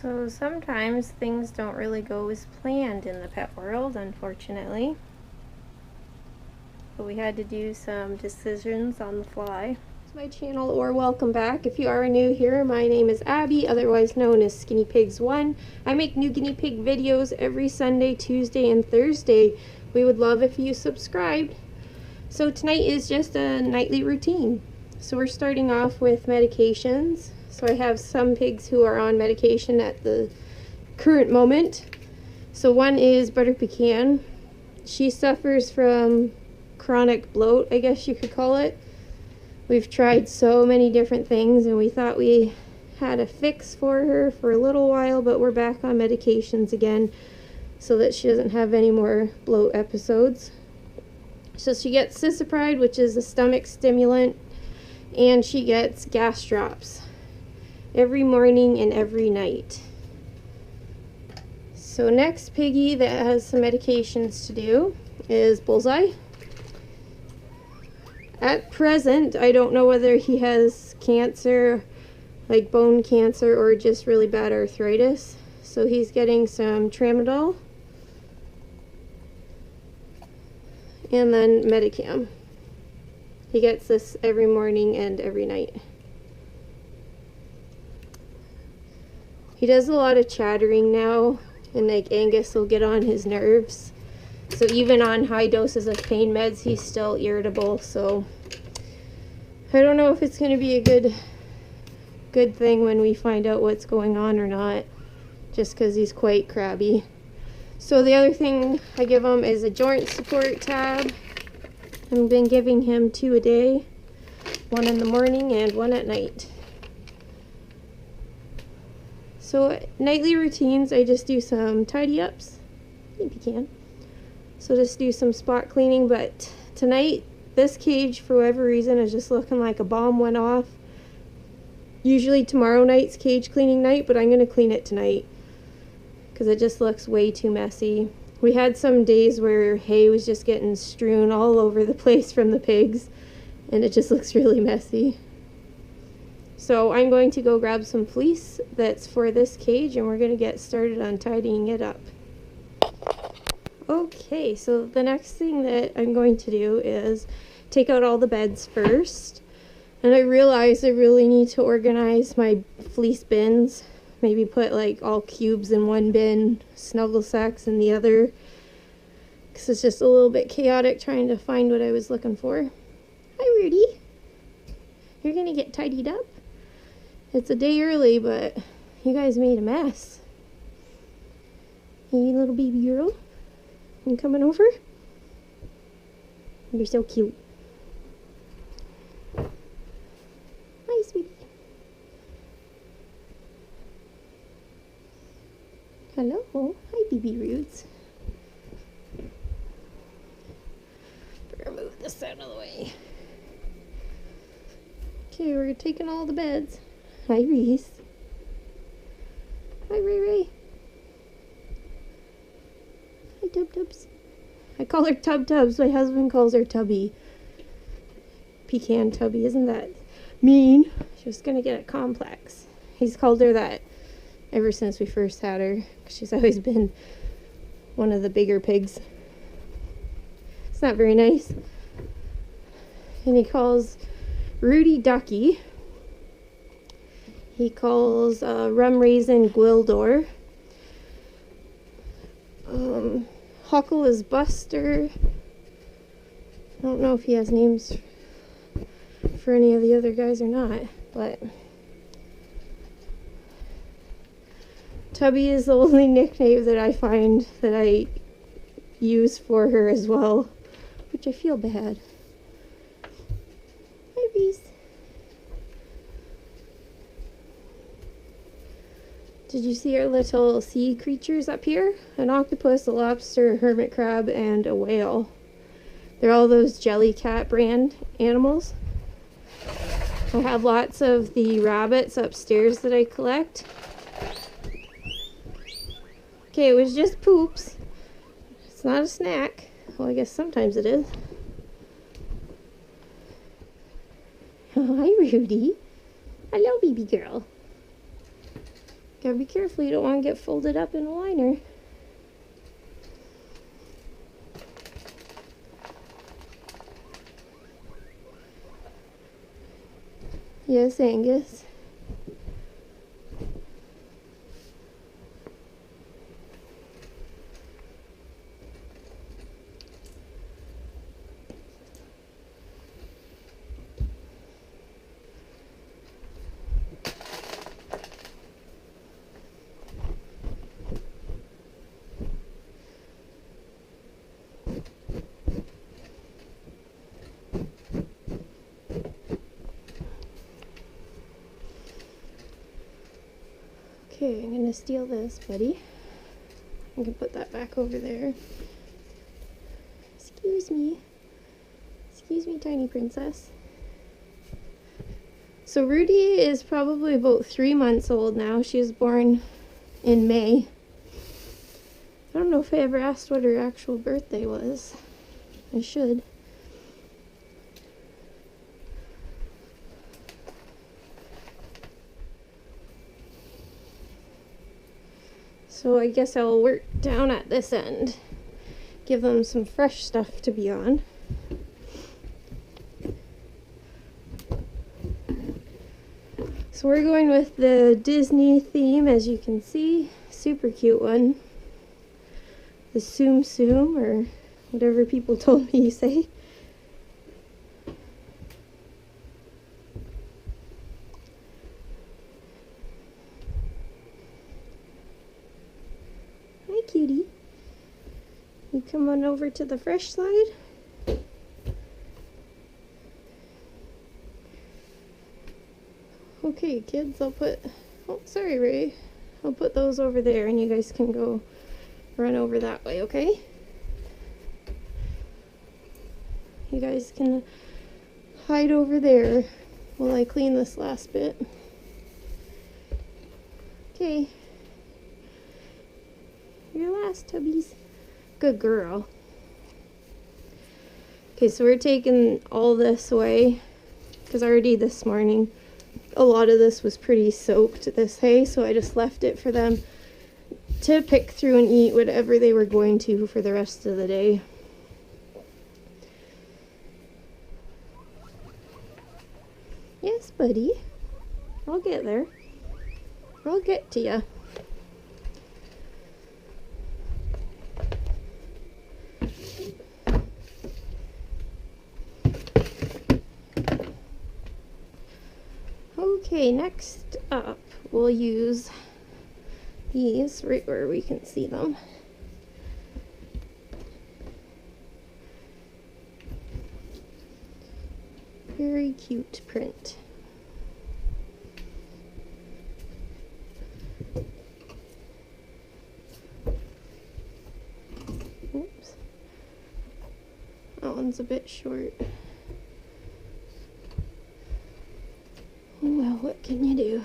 So sometimes things don't really go as planned in the pet world, unfortunately. But we had to do some decisions on the fly. To my channel, or welcome back. If you are new here, my name is Abby, otherwise known as Skinny Pigs 1. I make new guinea pig videos every Sunday, Tuesday, and Thursday. We would love if you subscribed. So tonight is just a nightly routine. So we're starting off with medications. So I have some pigs who are on medication at the current moment. So one is Butter Pecan. She suffers from chronic bloat, I guess you could call it. We've tried so many different things and we thought we had a fix for her for a little while, but we're back on medications again so that she doesn't have any more bloat episodes. So she gets Cisapride, which is a stomach stimulant, and she gets gas drops every morning and every night. So next piggy that has some medications to do is Bullseye. At present, I don't know whether he has cancer, like bone cancer, or just really bad arthritis. So he's getting some tramadol and then Medicam. He gets this every morning and every night. He does a lot of chattering now, and like Angus will get on his nerves. So even on high doses of pain meds, he's still irritable. So I don't know if it's going to be a good thing when we find out what's going on or not, just because he's quite crabby. So the other thing I give him is a joint support tab. I've been giving him 2 a day, 1 in the morning and 1 at night. So nightly routines, I just do some tidy ups, if you can. So just do some spot cleaning, but tonight, this cage, for whatever reason, is just looking like a bomb went off. Usually tomorrow night's cage cleaning night, but I'm going to clean it tonight because it just looks way too messy. We had some days where hay was just getting strewn all over the place from the pigs, and it just looks really messy. So I'm going to go grab some fleece that's for this cage, and we're going to get started on tidying it up. Okay, so the next thing that I'm going to do is take out all the beds first. And I realized I really need to organize my fleece bins. Maybe put like all cubes in one bin, snuggle sacks in the other. Because it's just a little bit chaotic trying to find what I was looking for. Hi, Rudy. You're going to get tidied up? It's a day early, but you guys made a mess. Hey, little baby girl. You coming over? You're so cute. Hi, sweetie. Hello. Hi, baby Roots. Better move this out of the way. Okay, we're taking all the beds. Hi, Reese. Hi, Ray Ray. Hi, Tub Tubs. I call her Tub Tubs. My husband calls her Tubby. Pecan Tubby. Isn't that mean? She was going to get a complex. He's called her that ever since we first had her. She's always been one of the bigger pigs. It's not very nice. And he calls Rudy Ducky. He calls Rum Raisin Gwildor. Huckle is Buster. I don't know if he has names for any of the other guys or not, but Tubby is the only nickname that I find that I use for her as well, which I feel bad. Hi, Reese. Did you see our little sea creatures up here? An octopus, a lobster, a hermit crab, and a whale. They're all those Jellycat brand animals. I have lots of the rabbits upstairs that I collect. Okay, it was just poops. It's not a snack. Well, I guess sometimes it is. Oh, hi, Rudy. Hello, baby girl. Gotta be careful, you don't want to get folded up in a liner. Yes, Angus. Okay, I'm gonna steal this, buddy. I can put that back over there. Excuse me. Excuse me, tiny princess. So Rudy is probably about 3 months old now. She was born in May. I don't know if I ever asked what her actual birthday was. I should. So I guess I'll work down at this end. Give them some fresh stuff to be on. So we're going with the Disney theme, as you can see. Super cute one. The Tsum Tsum, or whatever people told me you say. Hi, cutie. You come on over to the fresh side. Okay, kids, I'll put... Oh, sorry, Ray. I'll put those over there, and you guys can go run over that way, okay? You guys can hide over there while I clean this last bit. Okay. Your last, Tubbies. Good girl. Okay, so we're taking all this away, because already this morning a lot of this was pretty soaked, this hay, so I just left it for them to pick through and eat whatever they were going to for the rest of the day. Yes, buddy. I'll get there. I'll get to ya. Okay, next up, we'll use these right where we can see them. Very cute print. Oops. That one's a bit short. Well, what can you do?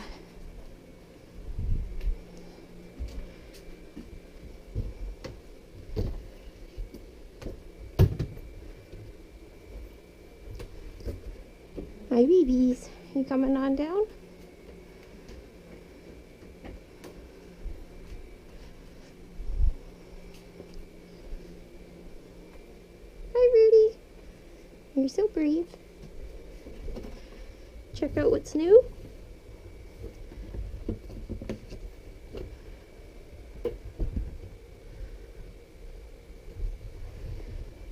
Hi, babies. You coming on down? Hi, Rudy. You're so brave. Check out what's new.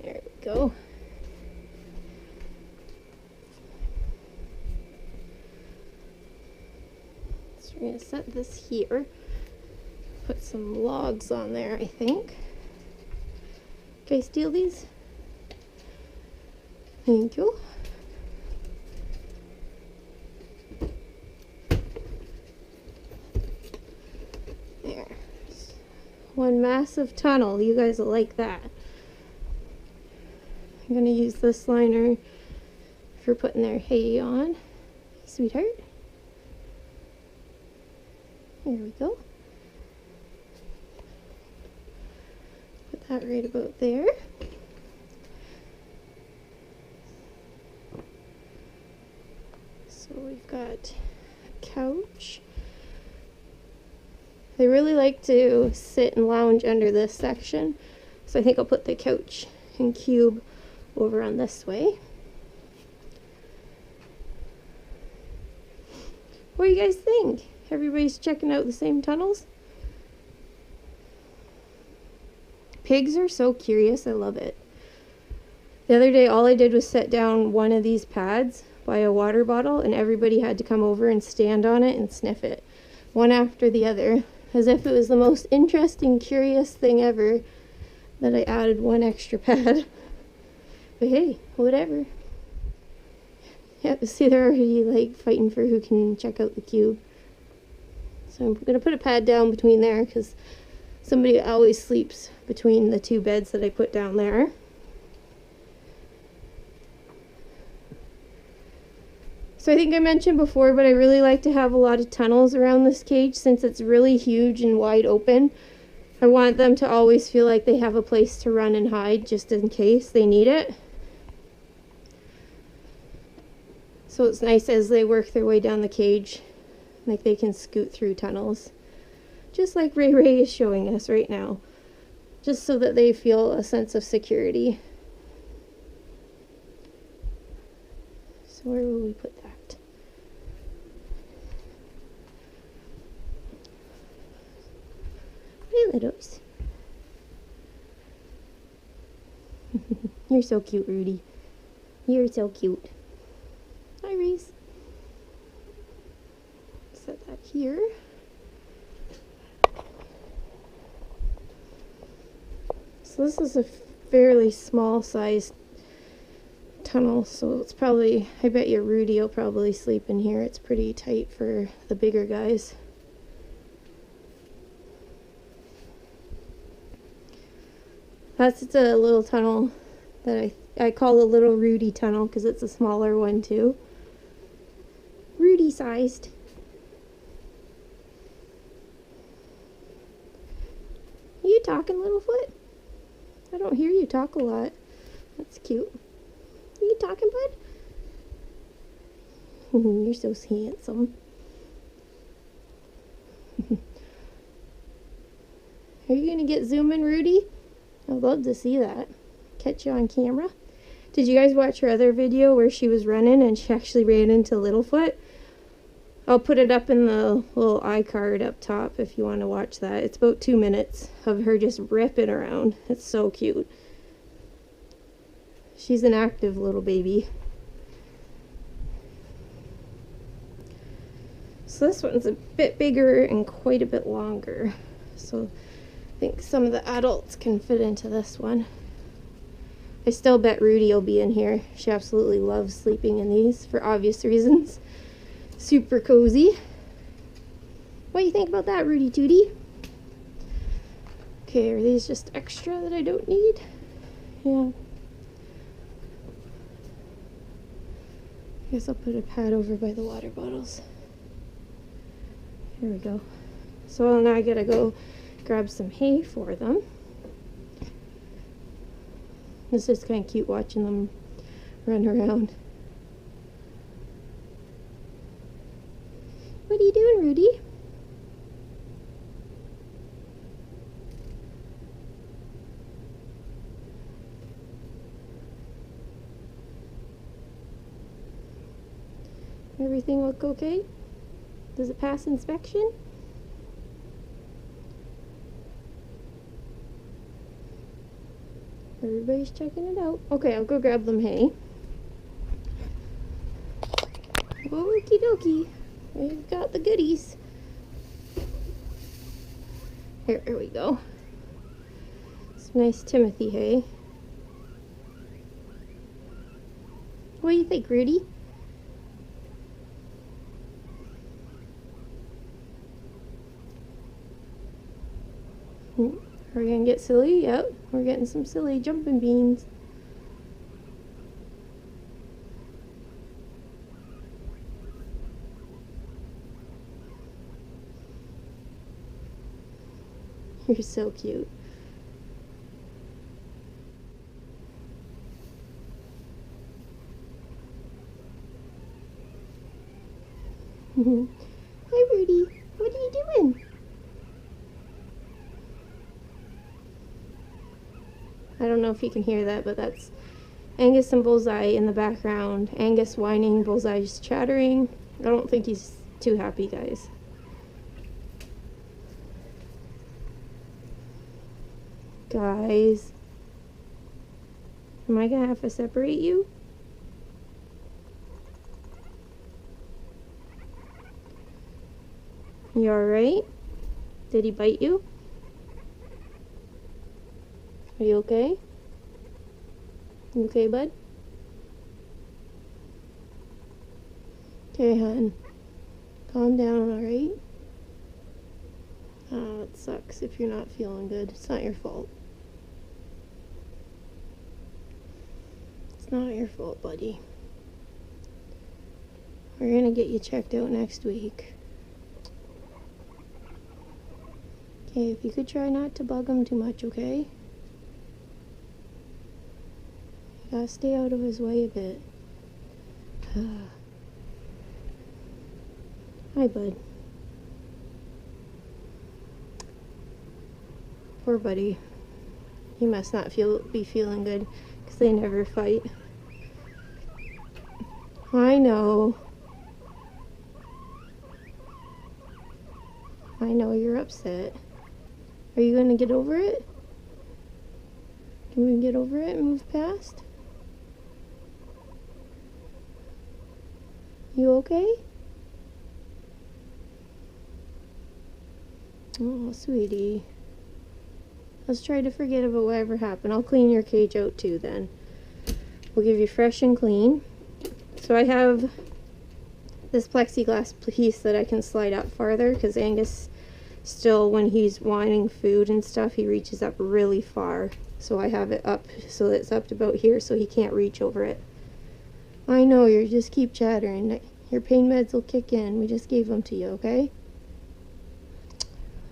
There we go. So we're going to set this here. Put some logs on there, I think. Can I steal these? Thank you. One massive tunnel. You guys will like that. I'm going to use this liner for putting their hay on. Sweetheart. There we go. Put that right about there. So we've got a couch. They really like to sit and lounge under this section. So I think I'll put the couch and cube over on this way. What do you guys think? Everybody's checking out the same tunnels? Pigs are so curious, I love it. The other day, all I did was set down one of these pads by a water bottle, and everybody had to come over and stand on it and sniff it, one after the other, as if it was the most interesting, curious thing ever that I added one extra pad. But hey, whatever. Yep, see, they're already like fighting for who can check out the cube. So I'm gonna put a pad down between there because somebody always sleeps between the two beds that I put down there. So I think I mentioned before, but I really like to have a lot of tunnels around this cage since it's really huge and wide open. I want them to always feel like they have a place to run and hide just in case they need it. So it's nice as they work their way down the cage, like they can scoot through tunnels. Just like Ray Ray is showing us right now. Just so that they feel a sense of security. So where will we put that? Hey, Littles. You're so cute, Rudy. You're so cute. Hi, Reese. Set that here. So this is a fairly small sized tunnel, so it's probably, I bet you Rudy will probably sleep in here. It's pretty tight for the bigger guys. That's a little tunnel that I call a little Rudy tunnel because it's a smaller one too. Rudy sized. Are you talking, Littlefoot? I don't hear you talk a lot. That's cute. Are you talking, bud? You're so handsome. Are you gonna get zooming, Rudy? I'd love to see that. Catch you on camera. Did you guys watch her other video where she was running and she actually ran into Littlefoot? I'll put it up in the little iCard up top if you want to watch that. It's about 2 minutes of her just ripping around. It's so cute. She's an active little baby. So this one's a bit bigger and quite a bit longer. So I think some of the adults can fit into this one. I still bet Rudy will be in here. She absolutely loves sleeping in these for obvious reasons. Super cozy. What do you think about that, Rudy Tootie? Okay, are these just extra that I don't need? Yeah. I guess I'll put a pad over by the water bottles. Here we go. So now I gotta go grab some hay for them. It's just kind of cute watching them run around. What are you doing, Rudy? Everything look okay? Does it pass inspection? Everybody's checking it out. Okay, I'll go grab them hay. Okie dokie. We've got the goodies. Here we go. Some nice Timothy hay. What do you think, Rudy? Are we gonna get silly? Yep, we're getting some silly jumping beans. You're so cute. Hi, Rudy. What are you doing? I don't know if you can hear that, but that's Angus and Bullseye in the background. Angus whining, Bullseye's chattering. I don't think he's too happy, guys. Guys, am I gonna have to separate you? You alright? Did he bite you? Are you okay? You okay, bud? Okay, hon. Calm down, alright? Oh, it sucks if you're not feeling good. It's not your fault. It's not your fault, buddy. We're gonna get you checked out next week. Okay, if you could try not to bug him too much, okay? You gotta stay out of his way a bit. Hi, bud. Poor buddy. He must not be feeling good, because they never fight. I know. I know you're upset. Are you gonna get over it? Can we get over it and move past? You okay? Oh, sweetie. Let's try to forget about whatever happened. I'll clean your cage out too then. We'll give you fresh and clean. So I have this plexiglass piece that I can slide up farther, because Angus still, when he's wanting food and stuff, he reaches up really far. So I have it up so that it's up to about here, so he can't reach over it. I know, you just keep chattering. Your pain meds will kick in. We just gave them to you, okay?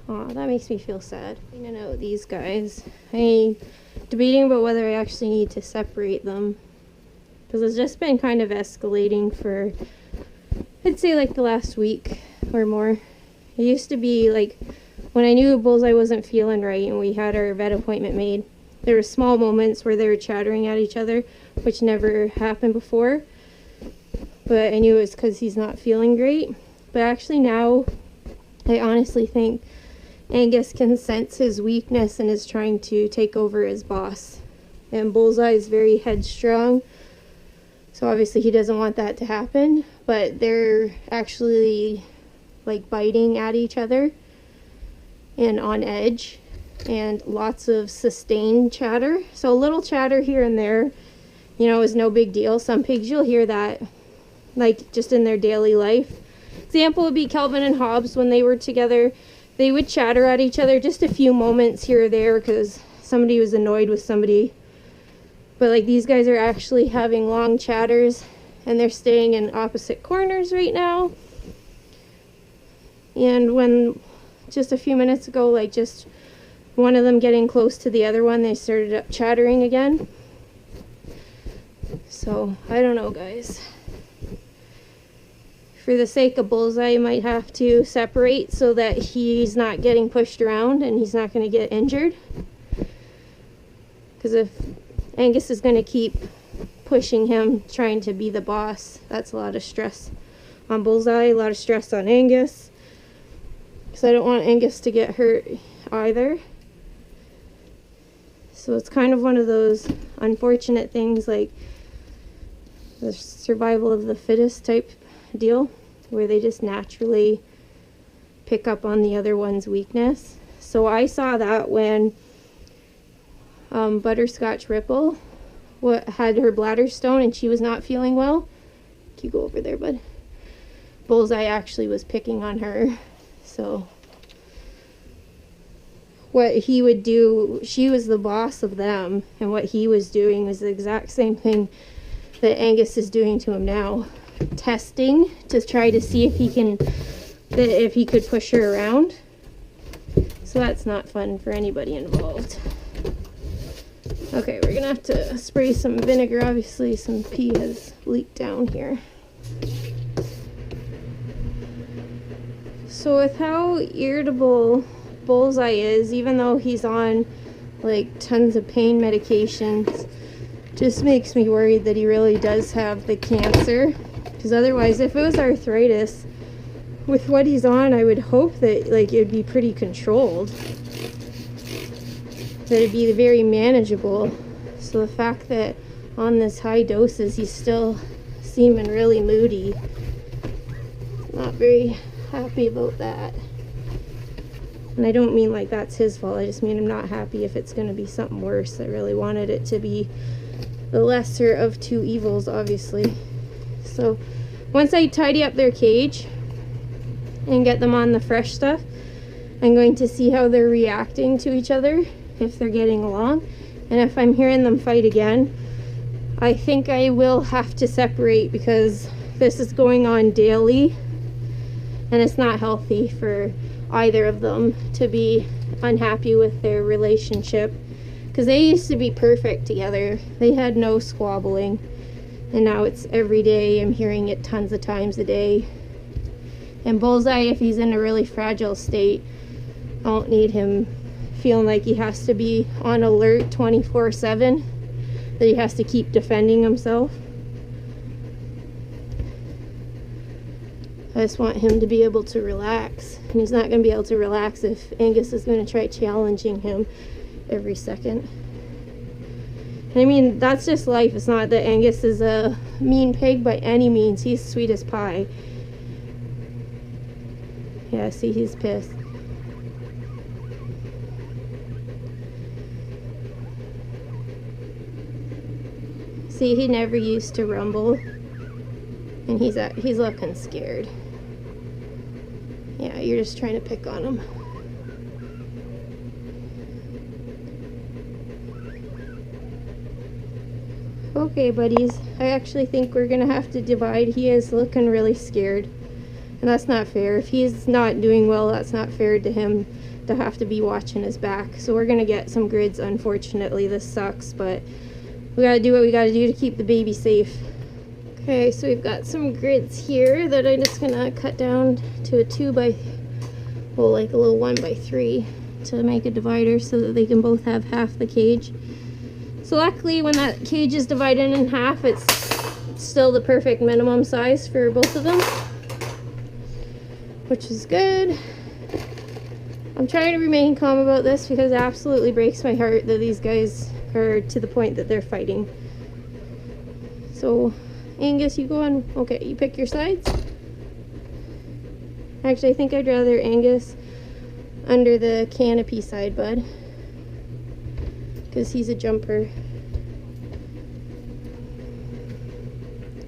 Aw, that makes me feel sad. Cleaning out these guys. I'm debating about whether I actually need to separate them, because it's just been kind of escalating for, I'd say, like the last week or more. It used to be like when I knew Bullseye wasn't feeling right and we had our vet appointment made, there were small moments where they were chattering at each other, which never happened before. But I knew it was because he's not feeling great. But actually now, I honestly think Angus can sense his weakness and is trying to take over as boss. And Bullseye is very headstrong, so obviously he doesn't want that to happen. But they're actually like biting at each other and on edge, and lots of sustained chatter. So a little chatter here and there, you know, is no big deal. Some pigs, you'll hear that like just in their daily life. Example would be Kelvin and Hobbs. When they were together, they would chatter at each other just a few moments here or there because somebody was annoyed with somebody. But like these guys are actually having long chatters, and they're staying in opposite corners right now. And when just a few minutes ago, like just one of them getting close to the other one, they started up chattering again. So I don't know, guys. For the sake of Bullseye, you might have to separate so that he's not getting pushed around and he's not going to get injured. Because if Angus is going to keep pushing him, trying to be the boss, that's a lot of stress on Bullseye, a lot of stress on Angus. Because I don't want Angus to get hurt either. So it's kind of one of those unfortunate things, like the survival of the fittest type deal, where they just naturally pick up on the other one's weakness. So I saw that when Butterscotch Ripple had her bladder stone and she was not feeling well. Can you go over there, bud? Bullseye actually was picking on her. So what he would do, she was the boss of them, and what he was doing was the exact same thing that Angus is doing to him now. Testing to try to see if he could push her around. So that's not fun for anybody involved. Okay, we're gonna have to spray some vinegar. Obviously some pee has leaked down here. So with how irritable Bullseye is, even though he's on like tons of pain medications. Just makes me worried that he really does have the cancer, because otherwise, if it was arthritis, with what he's on, I would hope that like it'd be pretty controlled, that it'd be very manageable. So the fact that on this high doses he's still seeming really moody, not very happy about that. And I don't mean like that's his fault, I just mean I'm not happy if it's going to be something worse. I really wanted it to be the lesser of two evils, obviously. So once I tidy up their cage and get them on the fresh stuff, I'm going to see how they're reacting to each other, if they're getting along. And if I'm hearing them fight again, I think I will have to separate, because this is going on daily and it's not healthy for either of them to be unhappy with their relationship, because they used to be perfect together. They had no squabbling, and now it's every day. I'm hearing it tons of times a day. And Bullseye, if he's in a really fragile state, I don't need him feeling like he has to be on alert 24/7, that he has to keep defending himself. I just want him to be able to relax, and he's not going to be able to relax if Angus is going to try challenging him every second. And I mean, that's just life. It's not that Angus is a mean pig by any means. He's sweet as pie. Yeah, see, he's pissed. See, he never used to rumble, and he's looking scared. Yeah, you're just trying to pick on him. Okay, buddies, I actually think we're gonna have to divide. He is looking really scared, and that's not fair. If he's not doing well, that's not fair to him to have to be watching his back. So we're gonna get some grids. Unfortunately, this sucks, but we gotta do what we gotta do to keep the baby safe. Okay, so we've got some grids here that I'm just gonna cut down to a 2x, well, like a little 1x3 to make a divider so that they can both have half the cage. So luckily, when that cage is divided in half, it's still the perfect minimum size for both of them, which is good. I'm trying to remain calm about this because it absolutely breaks my heart that these guys are to the point that they're fighting. So Angus, you go on. Okay, you pick your sides. Actually, I think I'd rather Angus under the canopy side, bud, because he's a jumper.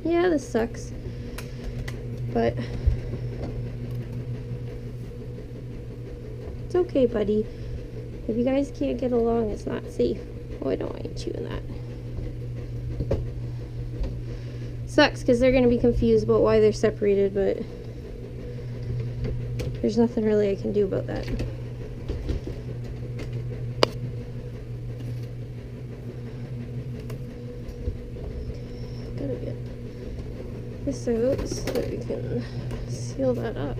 Yeah, this sucks, but it's okay, buddy. If you guys can't get along, it's not safe. Oh, I don't want you chewing that. Sucks because they're going to be confused about why they're separated, but there's nothing really I can do about that. Gotta get this out so that we can seal that up.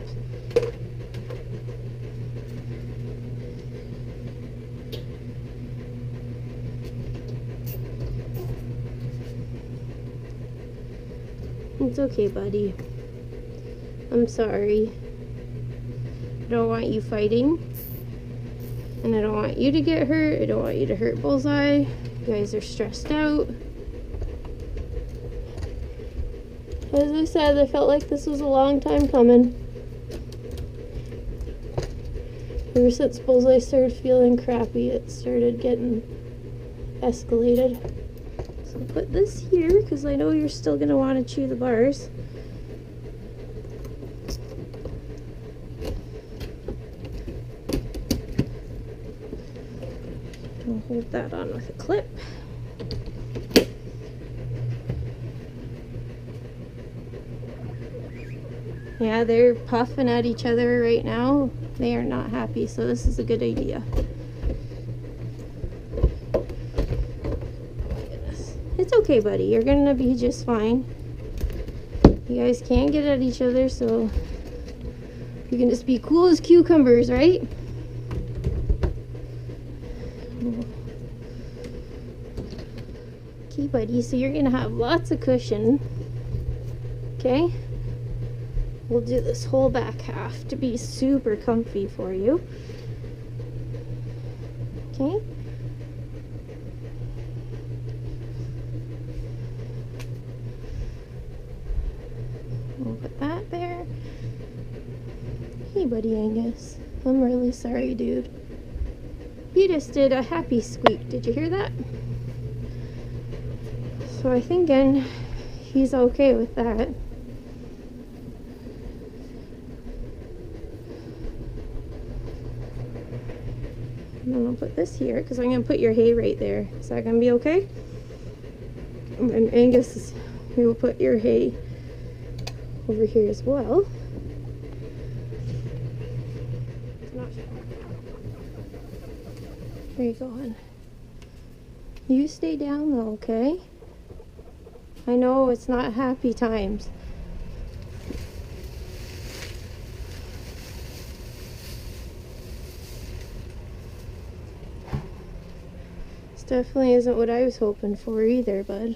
It's okay, buddy. I'm sorry. I don't want you fighting. And I don't want you to get hurt. I don't want you to hurt Bullseye. You guys are stressed out. As I said, I felt like this was a long time coming. Ever since Bullseye started feeling crappy, it started getting escalated. So I'll put this here because I know you're still going to want to chew the bars. I'll hold that on with a clip. Yeah, they're puffing at each other right now. They are not happy, so this is a good idea. It's okay, buddy. You're gonna be just fine. You guys can't get at each other, so you can just be cool as cucumbers, right? buddy, so you're gonna have lots of cushion. Okay? We'll do this whole back half to be super comfy for you. Okay? We'll put that there. Hey, buddy Angus. I'm really sorry, dude. You just did a happy squeak. Did you hear that? So I'm thinking he's okay with that. I'm gonna put this here because I'm gonna put your hay right there. Is that gonna be okay? And Angus, we will put your hay over here as well. Where you going? You stay down though, okay? I know it's not happy times. This definitely isn't what I was hoping for either, bud.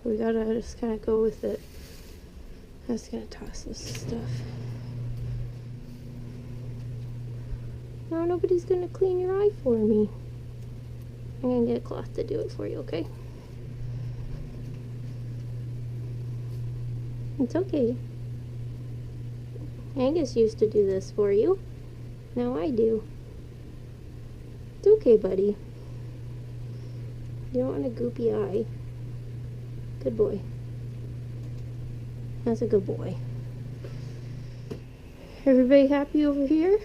We gotta just kind of go with it. I'm just gonna toss this stuff. No, nobody's gonna clean your eye for me. I'm gonna get a cloth to do it for you, okay? It's okay. Angus used to do this for you. Now I do. It's okay, buddy. You don't want a goopy eye. Good boy. That's a good boy. Everybody happy over here?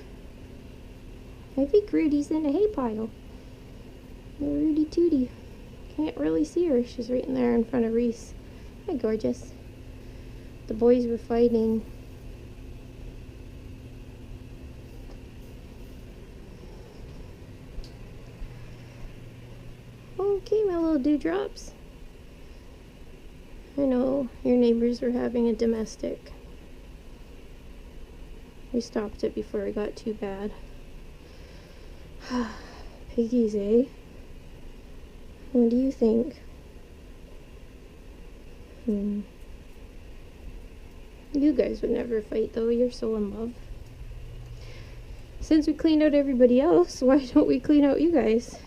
I think Rudy's in a hay pile. Oh, Rudy Tootie. Can't really see her. She's right in there in front of Reese. Hi, gorgeous. The boys were fighting. Okay, my little dewdrops. I know your neighbors were having a domestic. We stopped it before it got too bad. Piggies, eh? What do you think? You guys would never fight though, you're so in love. Since we cleaned out everybody else, why don't we clean out you guys?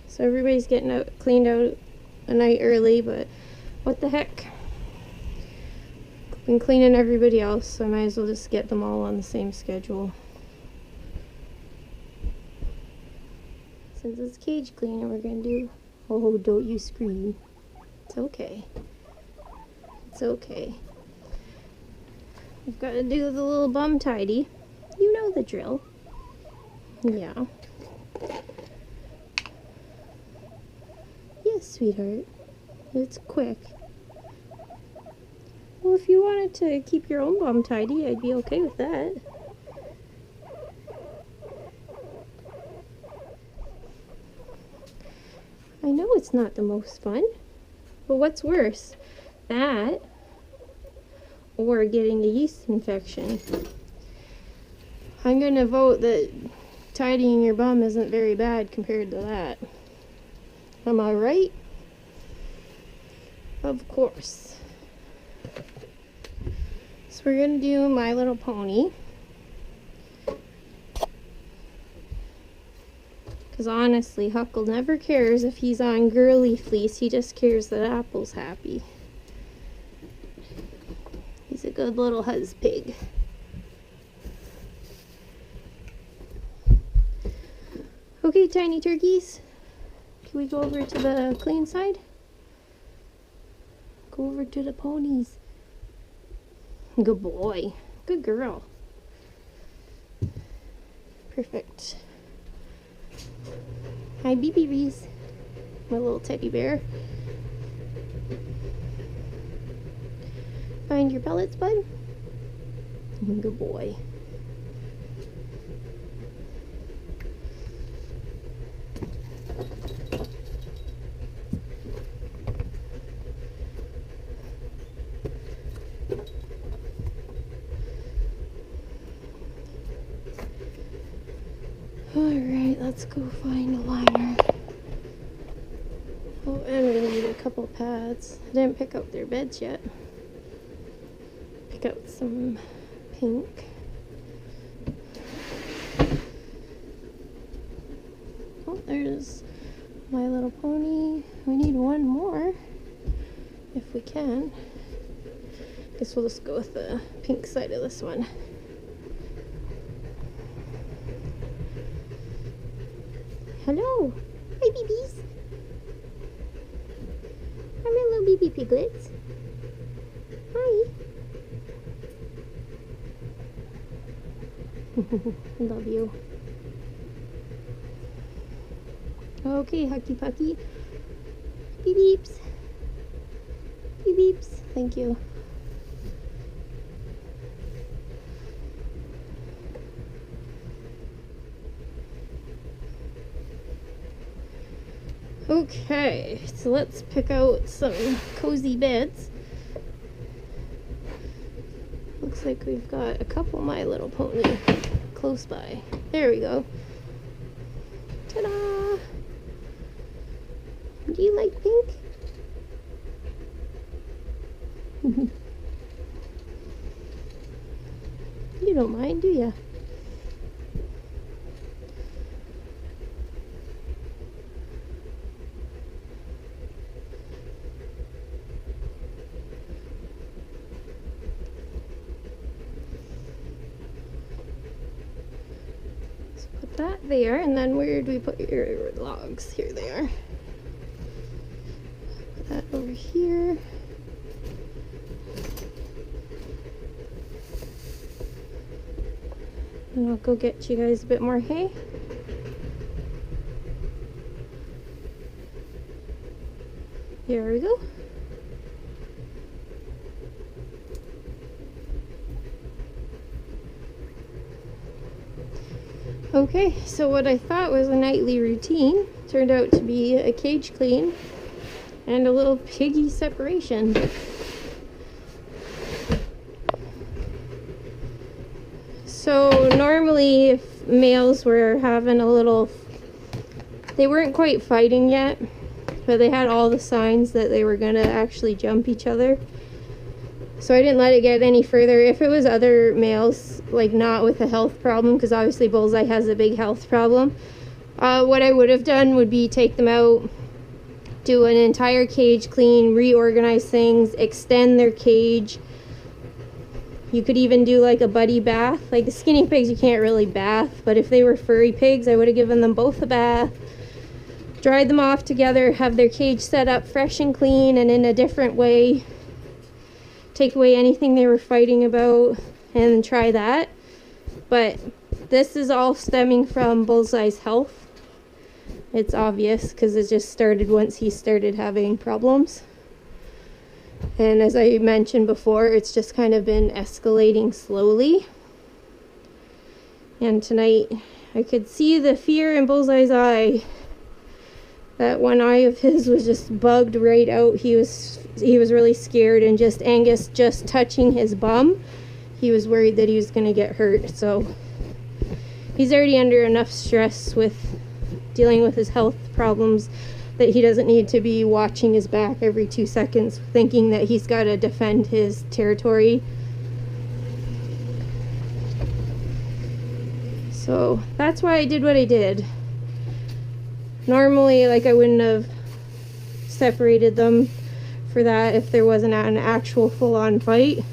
So everybody's getting cleaned out a night early, but what the heck? Been cleaning everybody else, so I might as well just get them all on the same schedule. Since it's cage cleaning, we're gonna do... Oh, don't you scream. It's okay. It's okay. We've got to do the little bum tidy. You know the drill. Yeah. Yes, sweetheart. It's quick. Well, if you wanted to keep your own bum tidy, I'd be okay with that. I know it's not the most fun, but what's worse? That or getting a yeast infection? I'm gonna vote that tidying your bum isn't very bad compared to that. Am I right? Of course. So we're gonna do My Little Pony. Because honestly, Huckle never cares if he's on girly fleece, he just cares that Apple's happy. He's a good little husband. Okay, tiny turkeys. Can we go over to the clean side? Go over to the ponies. Good boy. Good girl. Perfect. Hi, BB Reese. My little teddy bear. Find your pellets, bud. Good boy. Alright, let's go find a liner. Oh, and we need a couple pads. I didn't pick out their beds yet. Pick out some pink. Oh, there's My Little Pony. We need one more if we can. Guess we'll just go with the pink side of this one. Hello! Hi, babies! Hi, my little baby piglets. Hi! I love you. Okay, Hucky Pucky. Beep beeps. Beep beeps. Thank you. Okay, so let's pick out some cozy beds. Looks like we've got a couple My Little Pony close by. There we go. Ta-da! Do you like pink? You don't mind, do ya? That there, and then where do we put your logs? Here they are. Put that over here. And I'll go get you guys a bit more hay. Here we go. Okay, so what I thought was a nightly routine turned out to be a cage clean and a little piggy separation. So normally if males were having a little, they weren't quite fighting yet, but they had all the signs that they were gonna actually jump each other. So I didn't let it get any further. If it was other males, like not with a health problem, because obviously Bullseye has a big health problem, what I would have done would be take them out, do an entire cage clean, reorganize things, extend their cage. You could even do like a buddy bath. Like the skinny pigs you can't really bath, but if they were furry pigs I would have given them both a bath, dried them off together, have their cage set up fresh and clean and in a different way, take away anything they were fighting about, and try that. But this is all stemming from Bullseye's health. It's obvious because it just started once he started having problems. And as I mentioned before, it's just kind of been escalating slowly. And tonight I could see the fear in Bullseye's eye. That one eye of his was just bugged right out. He was really scared, and just Angus just touching his bum, he was worried that he was going to get hurt. So he's already under enough stress with dealing with his health problems that he doesn't need to be watching his back every 2 seconds, thinking that he's got to defend his territory. So that's why I did what I did. Normally, like, I wouldn't have separated them for that if there wasn't an actual full-on fight.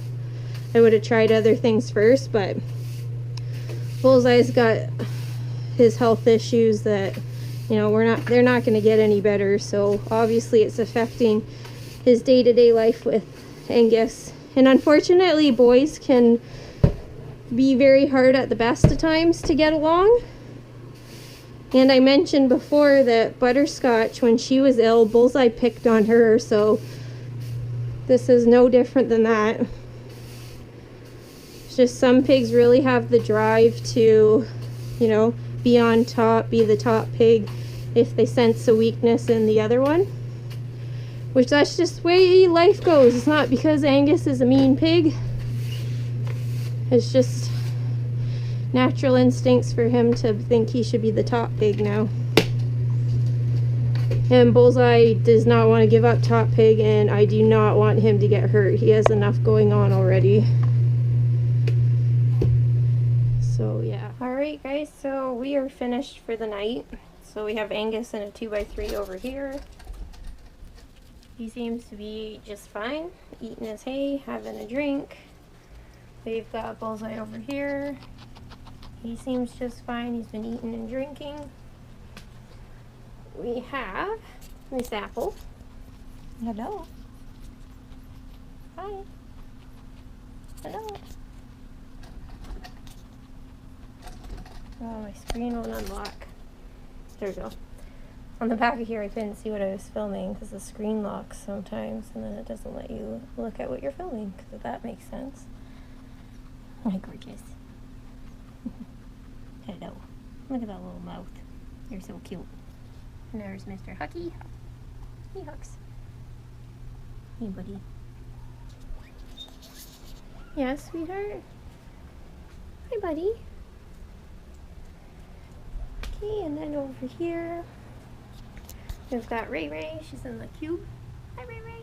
I would have tried other things first, but Bullseye's got his health issues that, you know, they're not going to get any better. So obviously it's affecting his day-to-day life with Angus. And unfortunately, boys can be very hard at the best of times to get along. And I mentioned before that Butterscotch, when she was ill, Bullseye picked on her, so this is no different than that. It's just some pigs really have the drive to, you know, be on top, be the top pig if they sense a weakness in the other one. Which that's just the way life goes. It's not because Angus is a mean pig. It's just natural instincts for him to think he should be the top pig now. And Bullseye does not want to give up Top Pig, and I do not want him to get hurt. He has enough going on already. So yeah. Alright guys, so we are finished for the night. So we have Angus in a 2x3 over here. He seems to be just fine, eating his hay, having a drink. We've got Bullseye over here. He seems just fine. He's been eating and drinking. We have Miss Apple. Hello. Hi. Hello. Oh, my screen won't unlock. There we go. On the back of here I couldn't see what I was filming because the screen locks sometimes and then it doesn't let you look at what you're filming, so that makes sense. My gorgeous. Hello. Look at that little mouth. You're so cute. And there's Mr. Hucky. He hucks. Hey buddy. Yeah, sweetheart. Hi buddy. Okay, and then over here we've got Ray Ray. She's in the cube. Hi Ray Ray.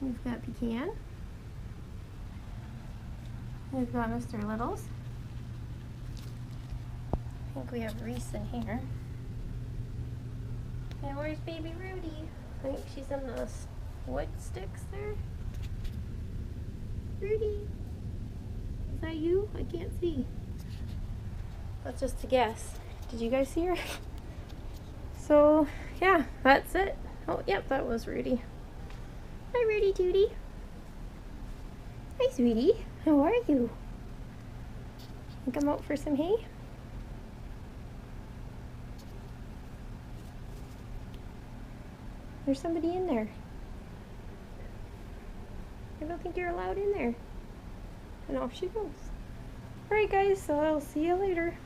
We've got Pecan. We've got Mr. Littles. I think we have Reese in here. And where's baby Rudy? I think she's in the wood sticks there. Rudy, is that you? I can't see. That's just a guess. Did you guys see her? So, yeah, that's it. Oh, yep, that was Rudy. Hi, Rudy Tootie. Hi, sweetie. How are you? Come out for some hay? There's somebody in there. I don't think you're allowed in there. And off she goes. Alright guys, so I'll see you later.